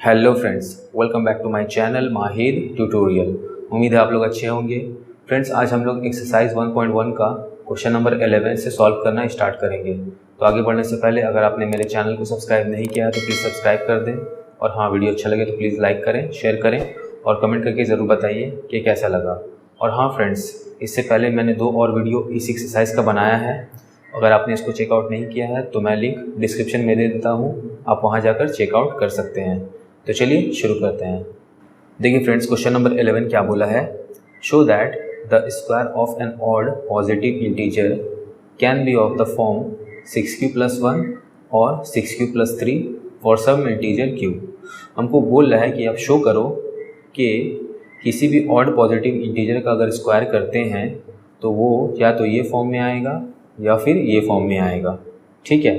Hello friends, welcome back to my channel Mahir tutorial. उम्मीद है आप लोग अच्छे होंगे। फ्रेंड्स, आज हम लोग एक्सरसाइज 1.1 का क्वेश्चन नंबर 11 से सॉल्व करना स्टार्ट करेंगे। तो आगे बढ़ने से पहले अगर आपने मेरे चैनल को सब्सक्राइब नहीं किया है तो प्लीज़ सब्सक्राइब कर दें, और हाँ, वीडियो अच्छा लगे तो प्लीज़ लाइक करें, शेयर करें और कमेंट करके ज़रूर बताइए कि कैसा लगा। और हाँ फ्रेंड्स, इससे पहले मैंने 2 और वीडियो इस एक्सरसाइज का बनाया है। अगर आपने इसको चेकआउट नहीं किया है तो मैं लिंक डिस्क्रिप्शन में दे देता हूँ, आप वहाँ जाकर चेकआउट कर सकते हैं। तो चलिए शुरू करते हैं। देखिए फ्रेंड्स, क्वेश्चन नंबर 11 क्या बोला है। Show that the square of an odd positive integer can be of the form 6q + 1 और 6q + 3 for some integer q। हमको बोल रहा है कि आप शो करो कि किसी भी ऑड पॉजिटिव इंटीजर का अगर स्क्वायर करते हैं तो वो या तो ये फॉर्म में आएगा या फिर ये फॉर्म में आएगा। ठीक है,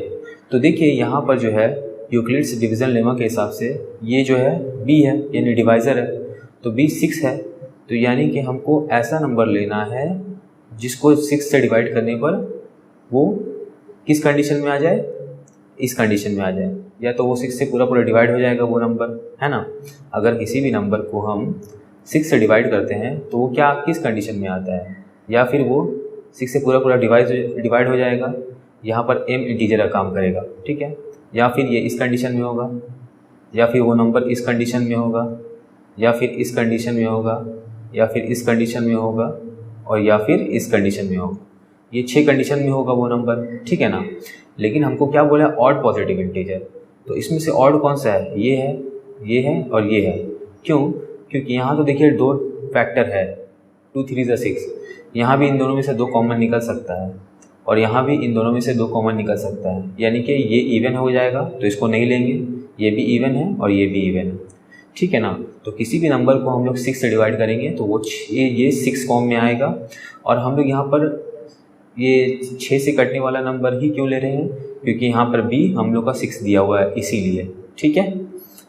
तो देखिए यहाँ पर जो है यूक्लिड्स डिवीज़न लेमा के हिसाब से ये जो है b है, यानी डिवाइज़र है, तो b 6 है। तो यानी कि हमको ऐसा नंबर लेना है जिसको 6 से डिवाइड करने पर वो किस कंडीशन में आ जाए, इस कंडीशन में आ जाए। या तो वो 6 से पूरा पूरा डिवाइड हो जाएगा वो नंबर, है ना। अगर किसी भी नंबर को हम 6 से डिवाइड करते हैं तो वो क्या किस कंडीशन में आता है, या फिर वो 6 से पूरा पूरा डिवाइड हो जाएगा, यहाँ पर m इंटीजर का काम करेगा। ठीक है, या फिर ये इस कंडीशन में होगा, या फिर वो नंबर इस कंडीशन में होगा, या फिर इस कंडीशन में होगा, या फिर इस कंडीशन में होगा, और या फिर इस कंडीशन में होगा। ये 6 कंडीशन में होगा वो नंबर, ठीक है ना। लेकिन हमको क्या बोला, ऑड पॉजिटिव इंटीजर। तो इसमें से ऑड कौन सा है, ये है, ये है और ये है। क्यों? क्योंकि यहाँ तो देखिए 2 फैक्टर है, 2 3 = 6। यहाँ भी इन दोनों में से 2 कॉमन निकल सकता है, और यहाँ भी इन दोनों में से 2 कॉमन निकल सकता है। यानी कि ये इवन हो जाएगा तो इसको नहीं लेंगे, ये भी इवन है और ये भी इवन है। ठीक है ना। तो किसी भी नंबर को हम लोग 6 से डिवाइड करेंगे तो वो ये 6 फॉर्म में आएगा। और हम लोग यहाँ पर ये 6 से कटने वाला नंबर ही क्यों ले रहे हैं, क्योंकि यहाँ पर भी हम लोग का 6 दिया हुआ है इसीलिए। ठीक है,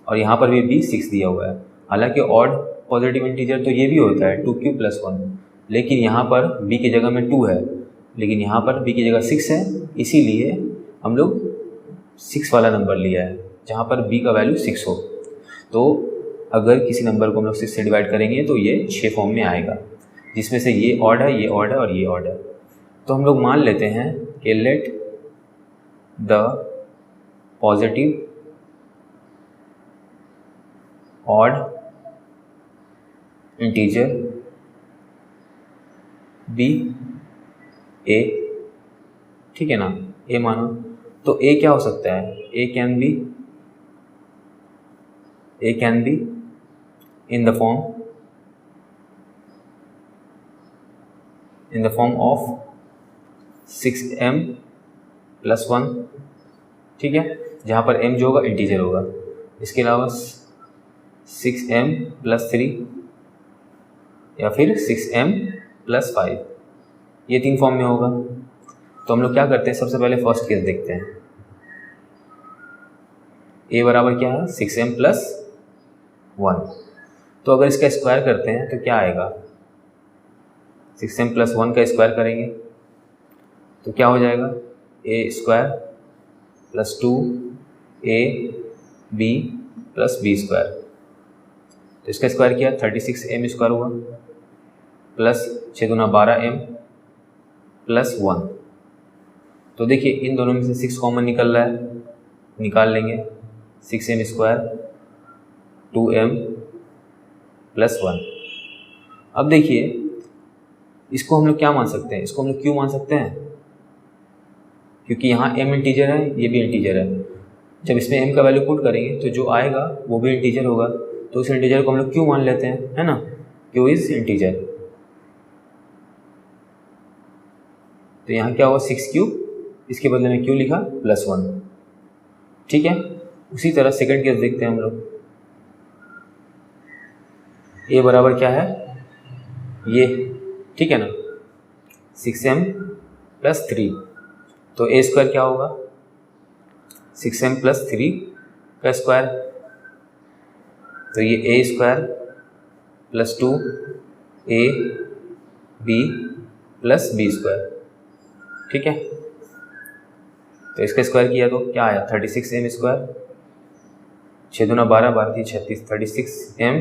और यहाँ पर भी 6 दिया हुआ है। हालांकि ऑड पॉजिटिव इंटीजर तो ये भी होता है 2q + 1, लेकिन यहाँ पर b की जगह में 2 है, लेकिन यहाँ पर b की जगह 6 है, इसीलिए हम लोग 6 वाला नंबर लिया है जहाँ पर b का वैल्यू 6 हो। तो अगर किसी नंबर को हम लोग 6 से डिवाइड करेंगे तो ये 6 फॉर्म में आएगा, जिसमें से ये ऑड है, ये ऑड है और ये ऑड है। तो हम लोग मान लेते हैं कि let the positive odd integer be a, ठीक है ना, a मानो। तो a क्या हो सकता है, a can be in the form of 6m + 1, ठीक है, जहाँ पर m जो होगा इंटीजर होगा। इसके अलावा 6m + 3 या फिर 6m + 5, ये 3 फॉर्म में होगा। तो हम लोग क्या करते हैं, सबसे पहले फर्स्ट केस देखते हैं। a बराबर क्या है, 6m + 1। तो अगर इसका स्क्वायर करते हैं तो क्या आएगा, 6m + 1 का स्क्वायर करेंगे तो क्या हो जाएगा, a² + 2ab + b²। तो इसका स्क्वायर किया 36m² हुआ, प्लस 6 × 12m + 1। तो देखिए इन दोनों में से 6 कॉमन निकल रहा है, निकाल लेंगे। 6m² 2m + 1। अब देखिए इसको हम लोग क्या मान सकते हैं, इसको हम लोग क्यों मान सकते हैं, क्योंकि यहाँ m इंटीजर है, ये भी इंटीजर है। जब इसमें m का वैल्यू पुट करेंगे तो जो आएगा वो भी इंटीजर होगा, तो उस इंटीजर को हम लोग क्यों मान लेते हैं, है ना, q इज इंटीजर। तो यहाँ क्या हुआ, 6q, इसके बदले में q लिखा +1। ठीक है, उसी तरह सेकंड केस देखते हैं हम लोग। a बराबर क्या है, ये, ठीक है ना, 6m + 3। तो a² क्या होगा, 6m + 3 का स्क्वायर। तो ये a² + 2ab + b², ठीक है। तो इसका स्क्वायर किया तो क्या आया, 36m²। 6 दूना 12, 12 थी 36, 36m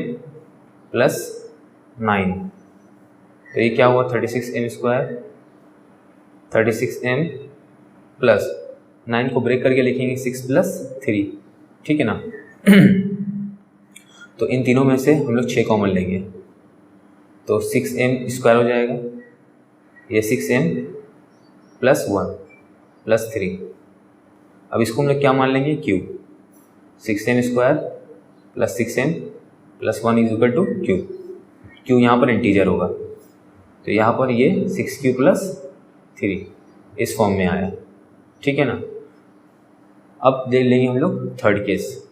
प्लस 9। तो ये क्या हुआ 36m², 36m प्लस 9 को ब्रेक करके लिखेंगे 6 + 3, ठीक है ना। तो इन तीनों में से हम लोग 6 कॉमन लेंगे, तो 6m² हो जाएगा, ये 6m + 1 + 3। अब इसको हम लोग क्या मान लेंगे, q। 6m² + 6m + 1 = q। q यहाँ पर इंटीजर होगा, तो यहाँ पर ये 6q + 3 इस फॉर्म में आया, ठीक है ना। अब देख लेंगे हम लोग थर्ड केस।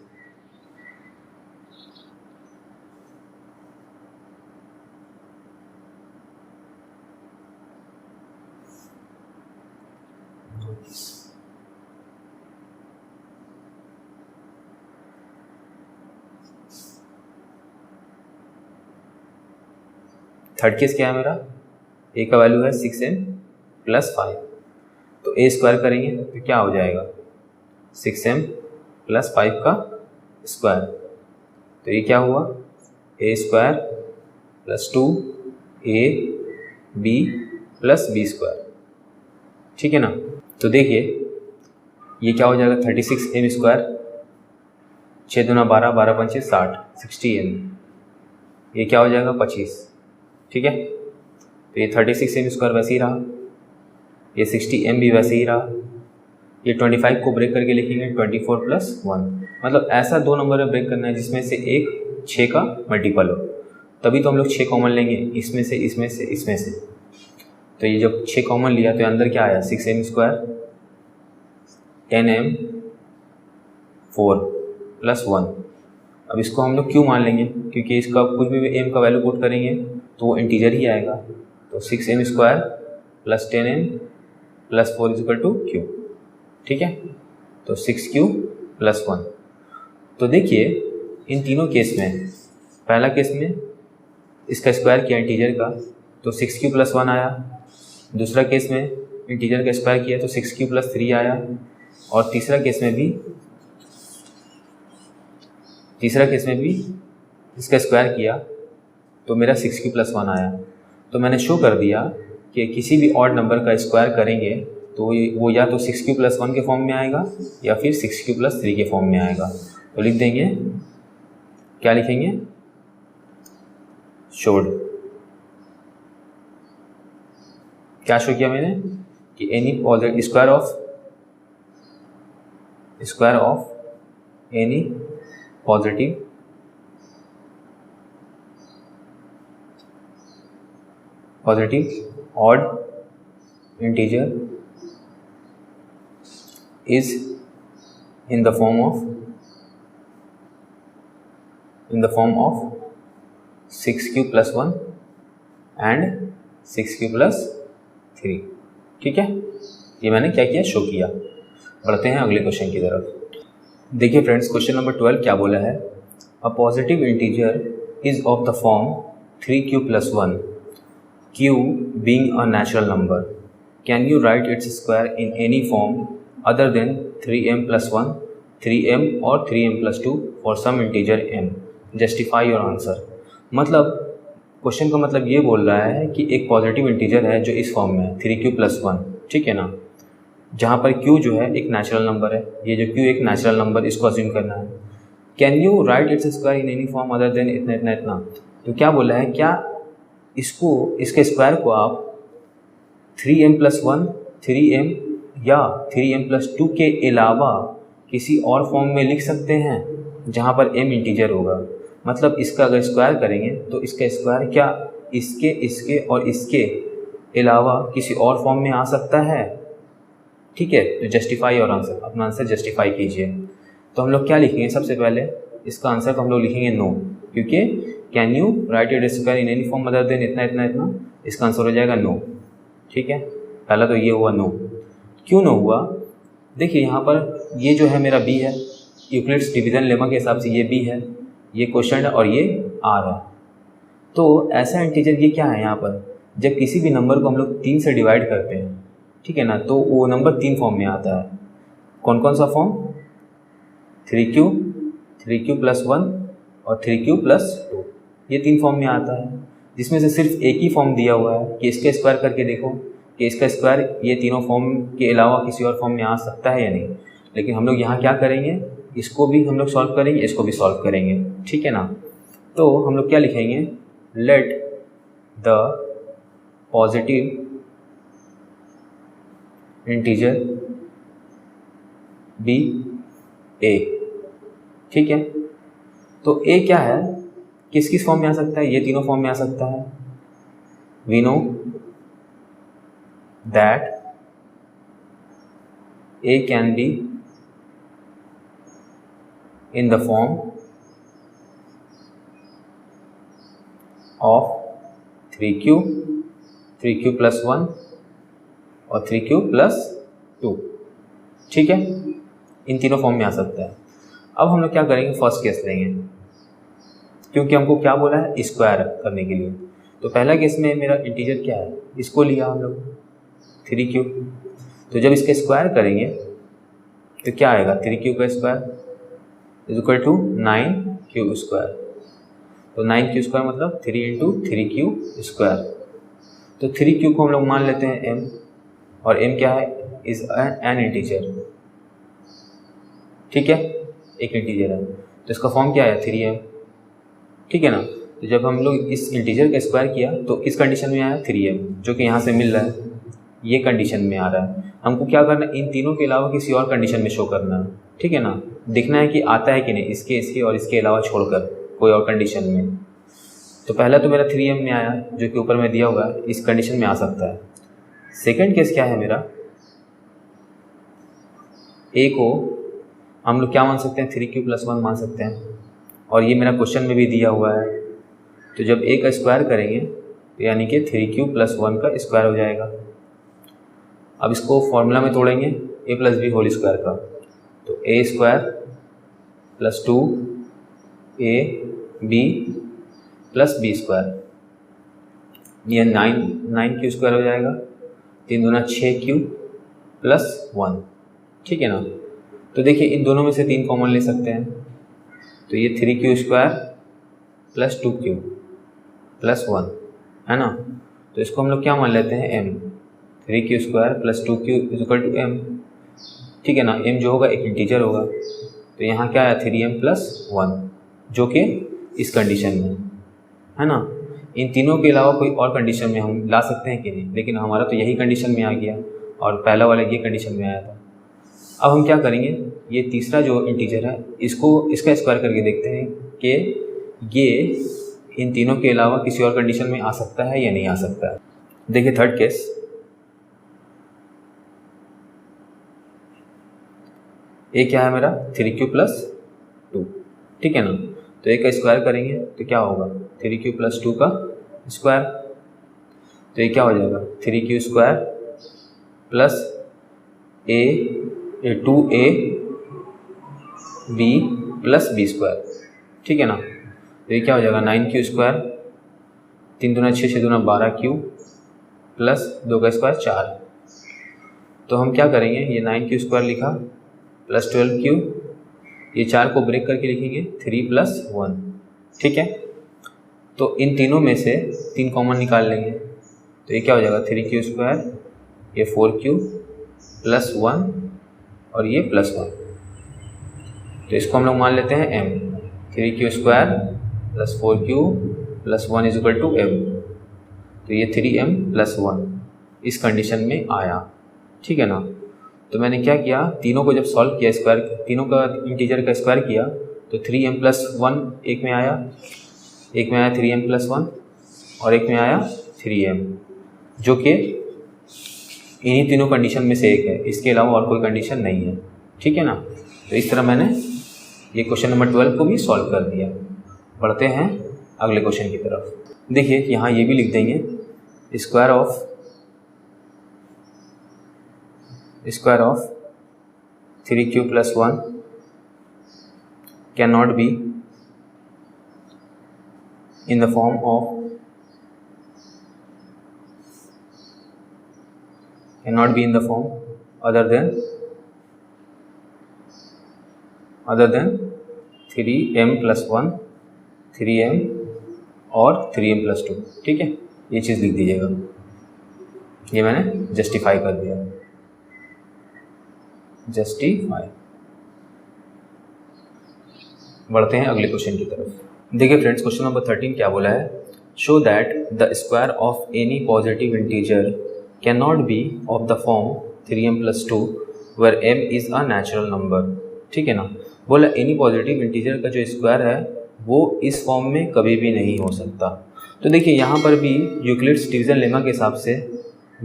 थर्ड केस क्या है मेरा, a का वैल्यू है 6m + 5, तो a² करेंगे तो क्या हो जाएगा 6m + 5 का स्क्वायर, तो ये क्या हुआ a² + 2ab + b², ठीक है ना। तो देखिए ये क्या हो जाएगा 36m², 6 दूना 12, 12 पंचे 60, 60m, ये क्या हो जाएगा 25, ठीक है। तो ये 36m² वैसे ही रहा, ये 60m भी वैसे ही रहा, ये 25 को ब्रेक करके लिखेंगे 24 + 1, मतलब ऐसा 2 नंबर में ब्रेक करना है जिसमें से एक 6 का मल्टीपल हो, तभी तो हम लोग 6 कॉमन लेंगे, इसमें से, इसमें से, इसमें से। तो ये जब 6 कॉमन लिया तो अंदर क्या आया 6m², 10m 4 + 1। अब इसको हम लोग क्यों मान लेंगे, क्योंकि इसका कुछ भी m का वैल्यू पुट करेंगे तो वो इंटीजर ही आएगा, तो 6m² + 10m + 4 = q, ठीक है। तो 6q + 1। तो देखिए इन तीनों केस में, पहला केस में इसका स्क्वायर किया इंटीजर का तो 6q + 1 आया, दूसरा केस में इंटीजर का स्क्वायर किया तो 6q + 3 आया, और तीसरा केस में भी इसका स्क्वायर किया तो मेरा 6q + 1 आया। तो मैंने शो कर दिया कि किसी भी ऑड नंबर का स्क्वायर करेंगे तो वो या तो 6q + 1 के फॉर्म में आएगा या फिर 6q + 3 के फॉर्म में आएगा। तो लिख देंगे, क्या लिखेंगे, शोड। क्या शो किया मैंने कि N E square of any positive odd integer is in the form of 6q + 1 and 6q + 3, ठीक है। ये मैंने क्या किया, शो किया। बढ़ते हैं अगले क्वेश्चन की तरफ। देखिए फ्रेंड्स, क्वेश्चन नंबर 12 क्या बोला है, a positive integer is of the form 3q + 1, q being a natural number, can you write its square in any form other than 3m + 1, 3m or 3m + 2 for some integer m? Justify your answer। मतलब question का मतलब ये बोल रहा है कि एक positive integer है जो इस फॉर्म में है 3q + 1, ठीक है ना, जहाँ पर q जो है एक नेचुरल नंबर है, ये जो q एक नेचुरल नंबर, इसको अज्यूम करना है। Can you right its square in any form other than इतना इतना इतना। तो क्या बोला है, क्या इसके स्क्वायर को आप 3m + 1, 3m या 3m + 2 के अलावा किसी और फॉर्म में लिख सकते हैं जहाँ पर m इंटीजर होगा। मतलब इसका अगर स्क्वायर करेंगे तो इसका स्क्वायर क्या इसके और इसके अलावा किसी और फॉर्म में आ सकता है, ठीक है। तो जस्टिफाई और आंसर, अपना आंसर जस्टिफाई कीजिए। तो हम लोग क्या लिखेंगे, सबसे पहले इसका आंसर को हम लोग लिखेंगे नो, क्योंकि can you right it square in any form other than इतना इतना इतना, इसका आंसर हो जाएगा नो, ठीक है। पहला तो ये हुआ नो। क्यों नो हुआ, देखिए यहाँ पर ये जो है मेरा बी है, यूक्लिड्स डिवीजन लेमा के हिसाब से ये बी है, ये क्वेश्चन है और ये आर है। तो ऐसा इंटीजर ये क्या है, यहाँ पर जब किसी भी नंबर को हम लोग 3 से डिवाइड करते हैं, ठीक है ना, तो वो नंबर 3 फॉर्म में आता है। कौन कौन सा फॉर्म, 3q, 3q+1 और 3q+2, ये 3 फॉर्म में आता है, जिसमें से सिर्फ एक ही फॉर्म दिया हुआ है कि इसका स्क्वायर करके देखो कि इसका स्क्वायर ये तीनों फॉर्म के अलावा किसी और फॉर्म में आ सकता है या नहीं। लेकिन हम लोग यहाँ क्या करेंगे, इसको भी हम लोग सॉल्व करेंगे, इसको भी सॉल्व करेंगे, ठीक है ना। तो हम लोग क्या लिखेंगे, let the positive integer be a, ठीक है। तो ए क्या है, किस किस फॉर्म में आ सकता है, ये तीनों फॉर्म में आ सकता है। We know that a can be in the form of 3q, 3q+1 और 3q+2, ठीक है। इन तीनों फॉर्म में आ सकता है। अब हम लोग क्या करेंगे, फर्स्ट केस लेंगे, क्योंकि हमको क्या बोला है, स्क्वायर करने के लिए। तो पहला केस में मेरा इंटीजर क्या है, इसको लिया हम लोग 3q। तो जब इसके स्क्वायर करेंगे तो क्या आएगा, 3q का square is equal to 9q²। तो 9q² मतलब 3 × 3q²। तो 3q को हम लोग मान लेते हैं m, और m क्या है, इज एन इंटीजर, ठीक है, एक इंटीजर है। तो इसका फॉर्म क्या है, 3m, ठीक है ना। तो जब हम लोग इस इंटीजर का स्क्वायर किया तो किस कंडीशन में आया, 3m, जो कि यहाँ से मिल रहा है, ये कंडीशन में आ रहा है। हमको क्या करना है, इन तीनों के अलावा किसी और कंडीशन में शो करना है, ठीक है ना। दिखना है कि आता है कि नहीं, इसके और इसके अलावा छोड़कर कोई और कंडीशन में। तो पहला तो मेरा 3m में आया, जो कि ऊपर में दिया हुआ है, इस कंडीशन में आ सकता है। सेकंड केस क्या है मेरा, ए को हम लोग क्या मान सकते हैं, 3q+1 मान सकते हैं, और ये मेरा क्वेश्चन में भी दिया हुआ है। तो जब ए का स्क्वायर करेंगे तो यानी कि 3q+1 का स्क्वायर हो जाएगा। अब इसको फॉर्मूला में तोड़ेंगे, a+b होल स्क्वायर का, तो a² + 2ab + b², ये 9q² हो जाएगा, 3 दूना 6q + 1, ठीक है ना। तो देखिए इन दोनों में से 3 कॉमन ले सकते हैं, तो ये 3q² + 2q + 1 है ना। तो इसको हम लोग क्या मान लेते हैं, m, 3q² + 2q = m, ठीक है ना। m जो होगा एक इंटीजर होगा, तो यहाँ क्या आया, 3m + 1, जो कि इस कंडीशन में है ना। इन तीनों के अलावा कोई और कंडीशन में हम ला सकते हैं कि नहीं, लेकिन हमारा तो यही कंडीशन में आ गया और पहला वाला ये कंडीशन में आया था। अब हम क्या करेंगे, ये तीसरा जो इंटीजर है इसका स्क्वायर करके देखते हैं कि ये इन तीनों के अलावा किसी और कंडीशन में आ सकता है या नहीं आ सकता है। देखिए थर्ड केस, ए क्या है मेरा, 3q+2, ठीक है ना। तो ए का स्क्वायर करेंगे तो क्या होगा, 3q+2 का स्क्वायर, तो ये क्या हो जाएगा, 3q² + 2ab + b², ठीक है ना। तो ये क्या हो जाएगा, 9q², 3 दूना 6, 6 दूना 12q + 2 का स्क्वायर 4। तो हम क्या करेंगे, ये 9q² लिखा + 12q, ये 4 को ब्रेक करके लिखेंगे 3 + 1, ठीक है। तो इन तीनों में से 3 कॉमन निकाल लेंगे, तो ये क्या हो जाएगा, 3q², ये 4q + 1 और ये +1। तो इसको हम लोग मान लेते हैं m, 3q² + 4q + 1 = m। तो ये 3m + 1 इस कंडीशन में आया, ठीक है ना। तो मैंने क्या किया, तीनों को जब सॉल्व किया, स्क्वायर तीनों का इंटीजर का स्क्वायर किया, तो 3m + 1 एक में आया 3m + 1 और एक में आया 3m, जो कि इन्हीं तीनों कंडीशन में से एक है, इसके अलावा और कोई कंडीशन नहीं है, ठीक है ना। तो इस तरह मैंने ये क्वेश्चन नंबर 12 को भी सॉल्व कर दिया। बढ़ते हैं अगले क्वेश्चन की तरफ। देखिए यहाँ ये भी लिख देंगे, square of 3q + 1 cannot be in the form of other than 3m+1 3m और 3m+2, ठीक है, ये चीज़ लिख दीजिएगा। ये मैंने जस्टिफाई कर दिया, जस्टिफाई। बढ़ते हैं अगले क्वेश्चन की तरफ। देखिए फ्रेंड्स, क्वेश्चन नंबर 13 क्या बोला है, show that the square of any positive integer can not be of the form 3m+2 where m is a natural number, ठीक है ना। बोला एनी पॉजिटिव इंटीजर का जो स्क्वायर है वो इस फॉर्म में कभी भी नहीं हो सकता। तो देखिए यहाँ पर भी यूक्लिड्स डिवीजन लेमा के हिसाब से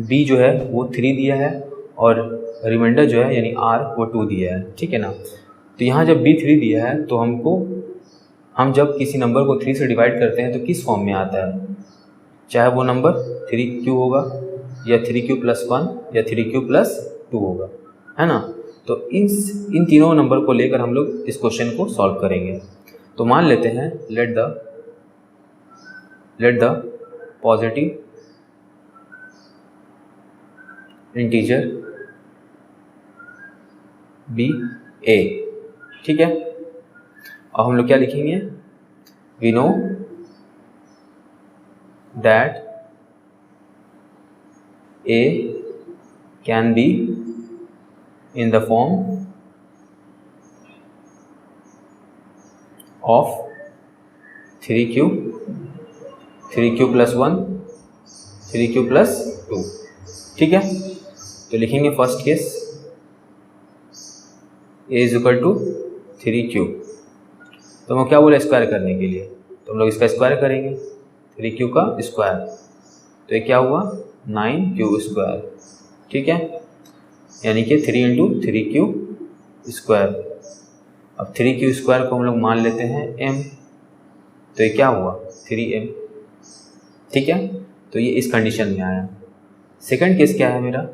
b जो है वो 3 दिया है और रिमाइंडर जो है यानी r वो 2 दिया है, ठीक है ना। तो यहाँ जब b 3 दिया है तो हम जब किसी नंबर को 3 से डिवाइड करते हैं तो किस फॉर्म में आता है, चाहे वो नंबर 3q होगा या 3q+1 या 3q+2 होगा, है ना। तो इन तीनों नंबर को लेकर हम लोग इस क्वेश्चन को सॉल्व करेंगे। तो मान लेते हैं let the positive integer be a, ठीक है। अब हम लोग क्या लिखेंगे, we know that a can be in the form of 3q+1 3q+2, ठीक है। तो लिखेंगे first case a is equal to 3q। तो हम क्या बोले स्क्वायर करने के लिए, तो हम लोग इसका स्क्वायर करेंगे 3q का स्क्वायर, तो ये क्या हुआ 9q², ठीक है, यानी कि 3 × 3q²। अब 3q² को हम लोग मान लेते हैं m, तो ये क्या हुआ 3m, ठीक है। तो ये इस कंडीशन में आया। सेकंड केस क्या है मेरा,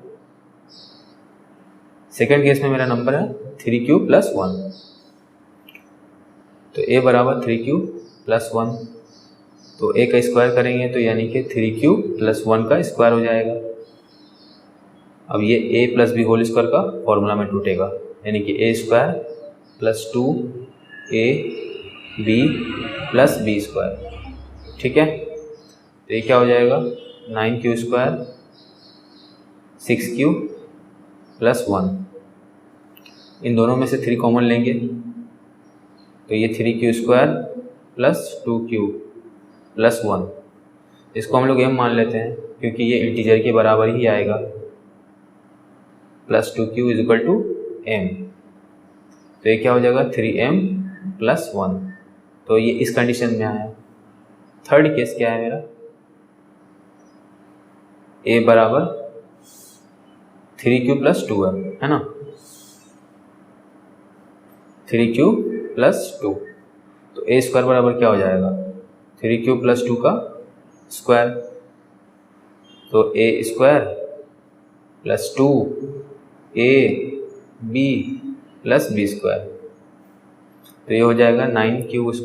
सेकंड केस में मेरा नंबर है 3q+1, तो a बराबर 3q+1, तो a का स्क्वायर करेंगे तो यानी कि 3q+1 का स्क्वायर हो जाएगा। अब ये a + b होल स्क्वायर का फॉर्मूला में टूटेगा, यानी कि a² + 2ab + b², ठीक है। तो ये क्या हो जाएगा 9q² 6q + 1, इन दोनों में से 3 कॉमन लेंगे तो ये 3q² + 2q + 1, इसको हम लोग m मान लेते हैं क्योंकि ये इंटीजर के बराबर ही आएगा, + 2q = m, तो ये क्या हो जाएगा 3m + 1, तो ये इस कंडीशन में आया। थर्ड केस क्या है मेरा, a बराबर 3q + 2 है ना, 3q + 2, तो a² बराबर क्या हो जाएगा 3q + 2 का स्क्वायर, तो a² + 2ab + b², तो ये हो जाएगा 9q²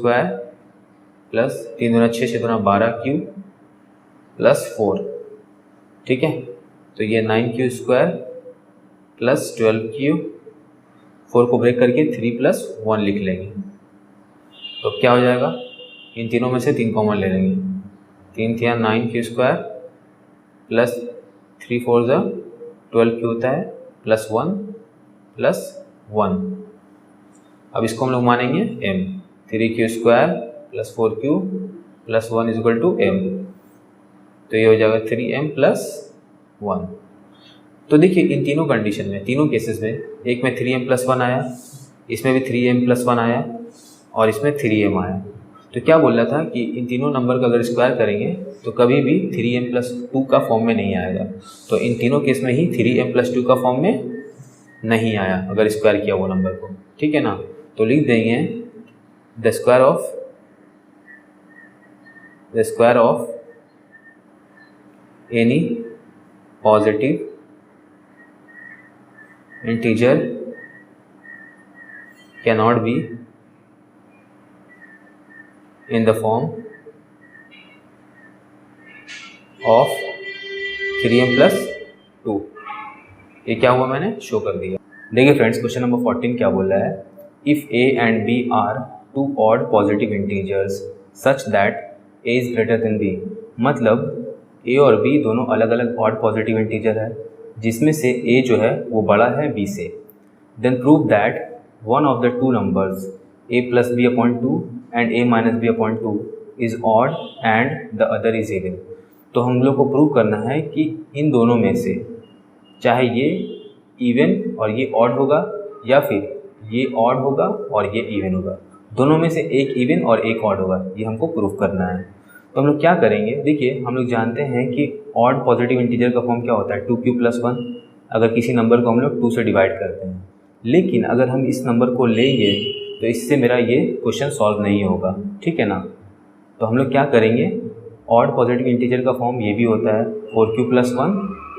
+ 3 × 6 = 12q + 4, ठीक है। तो ये 9q² + 12q, 4 को ब्रेक करके 3 + 1 लिख लेंगे, तो क्या हो जाएगा इन तीनों में से 3 कॉमन ले लेंगे, 3 × 9q² + 3 × 4 = 12q होता है +1 + 1। अब इसको हम लोग मानेंगे m, 3q² + 4q + 1 = m, तो ये हो जाएगा 3m + 1। तो देखिए इन तीनों कंडीशन में, तीनों केसेस में, एक में 3m + 1 आया, इसमें भी 3m + 1 आया और इसमें 3m आया। तो क्या बोल रहा था कि इन तीनों नंबर का अगर स्क्वायर करेंगे तो कभी भी 3m + 2 का फॉर्म में नहीं आएगा, तो इन तीनों केस में ही 3m + 2 का फॉर्म में नहीं आया अगर स्क्वायर किया वो नंबर को, ठीक है ना। तो लिख देंगे the square of any positive integer cannot be in the form of 3m + 2। ये क्या हुआ मैंने शो कर दिया। देखिए फ्रेंड्स, क्वेश्चन नंबर 14 क्या बोल रहा है, if a and b are 2 odd positive integers such that a is greater than b। मतलब a और b दोनों अलग अलग odd positive integer है जिसमें से a जो है वो बड़ा है b से। Then prove that one of the two numbers a plus b upon 2 and a minus b upon 2 is odd and the other is even। तो हम लोग को प्रूव करना है कि इन दोनों में से चाहे ये इवन और ये ऑड होगा या फिर ये ऑड होगा और ये इवन होगा, दोनों में से एक इवन और एक ऑड होगा, ये हमको प्रूव करना है। तो हम लोग क्या करेंगे, देखिए हम लोग जानते हैं कि ऑड पॉजिटिव इंटीजर का फॉर्म क्या होता है 2q + 1। अगर किसी नंबर को हम लोग 2 से डिवाइड करते हैं, लेकिन अगर हम इस नंबर को लेंगे तो इससे मेरा ये क्वेश्चन सॉल्व नहीं होगा, ठीक है ना। तो हम लोग क्या करेंगे, ऑड पॉजिटिव इंटीजर का फॉर्म ये भी होता है 4q + 1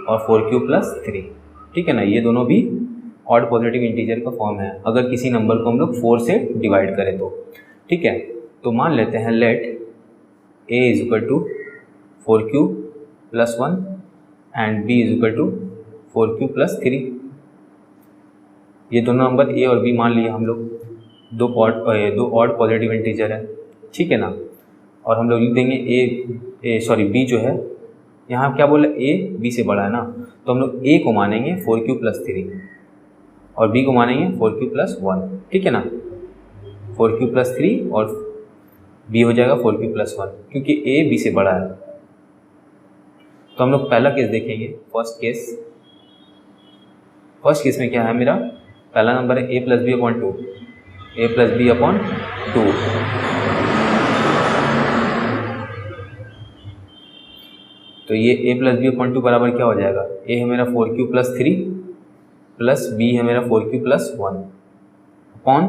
और 4q + 3, ठीक है ना। ये दोनों भी ऑड पॉजिटिव इंटीजर का फॉर्म है अगर किसी नंबर को हम लोग 4 से डिवाइड करें तो, ठीक है। तो मान लेते हैं late a = 4q + 1 and b = 4q + 3। ये दोनों नंबर a और b मान लिए हम लोग, दो ऑड पॉजिटिव इंटीजर है, ठीक है ना। और हम लोग लिख देंगे b जो है, यहाँ क्या बोला a b से बड़ा है ना, तो हम लोग a को मानेंगे 4q + 3 और b को मानेंगे 4q + 1, ठीक है ना। 4q + 3 और b हो जाएगा 4q + 1 क्योंकि a b से बड़ा है। तो हम लोग पहला केस देखेंगे, फर्स्ट केस में क्या है, मेरा पहला नंबर है a + b upon 2, a + b upon 2। तो ये a + b upon 2 बराबर क्या हो जाएगा, a है मेरा 4q + 3 प्लस b है मेरा 4q + 1 upon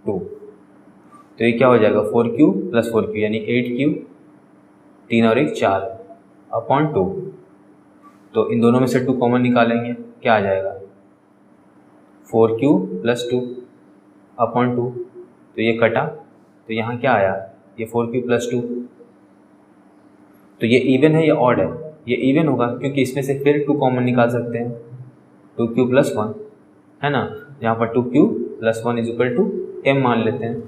2। तो ये क्या हो जाएगा 4q + 4q यानी 8q, 3 और 1 4 upon 2। तो इन दोनों में से 2 कॉमन निकालेंगे, क्या आ जाएगा 4q + 2 upon 2। तो ये कटा, तो यहाँ क्या आया, ये 4q + 2। तो ये इवन है या ऑड है, ये इवन होगा क्योंकि इसमें से फिर 2 कॉमन निकाल सकते हैं, 2q + 1 है ना। यहाँ पर 2q + 1 = m मान लेते हैं,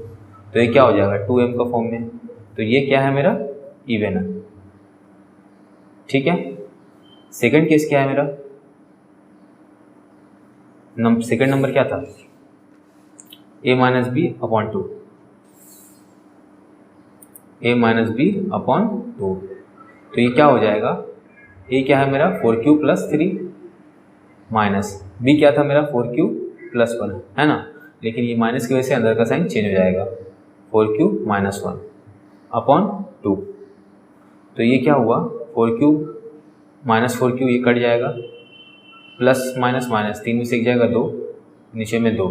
तो ये क्या हो जाएगा 2m का फॉर्म में। तो ये क्या है मेरा इवन है, ठीक है। सेकंड केस क्या है मेरा, सेकंड नंबर क्या था, a - b upon 2, a - b upon 2। तो ये क्या हो जाएगा, a क्या है मेरा 4q + 3 माइनस b क्या था मेरा 4q + 1 है ना, लेकिन ये माइनस की वजह से अंदर का साइन चेंज हो जाएगा 4q - 1 upon 2। तो ये क्या हुआ 4q - 4q ये कट जाएगा, प्लस माइनस माइनस 3 में से एक जाएगा 2, नीचे में 2,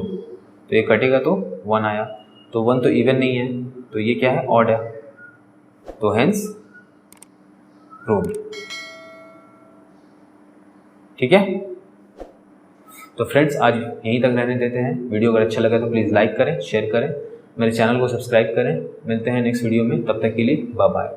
तो ये कटेगा तो 1 आया। तो 1 तो इवन नहीं है, तो ये क्या है ऑड है, तो हेंस प्रूव्ड, ठीक है। तो फ्रेंड्स आज यहीं तक रहने देते हैं। वीडियो अगर अच्छा लगा तो प्लीज़ लाइक करें, शेयर करें, मेरे चैनल को सब्सक्राइब करें। मिलते हैं नेक्स्ट वीडियो में, तब तक के लिए बाय बाय।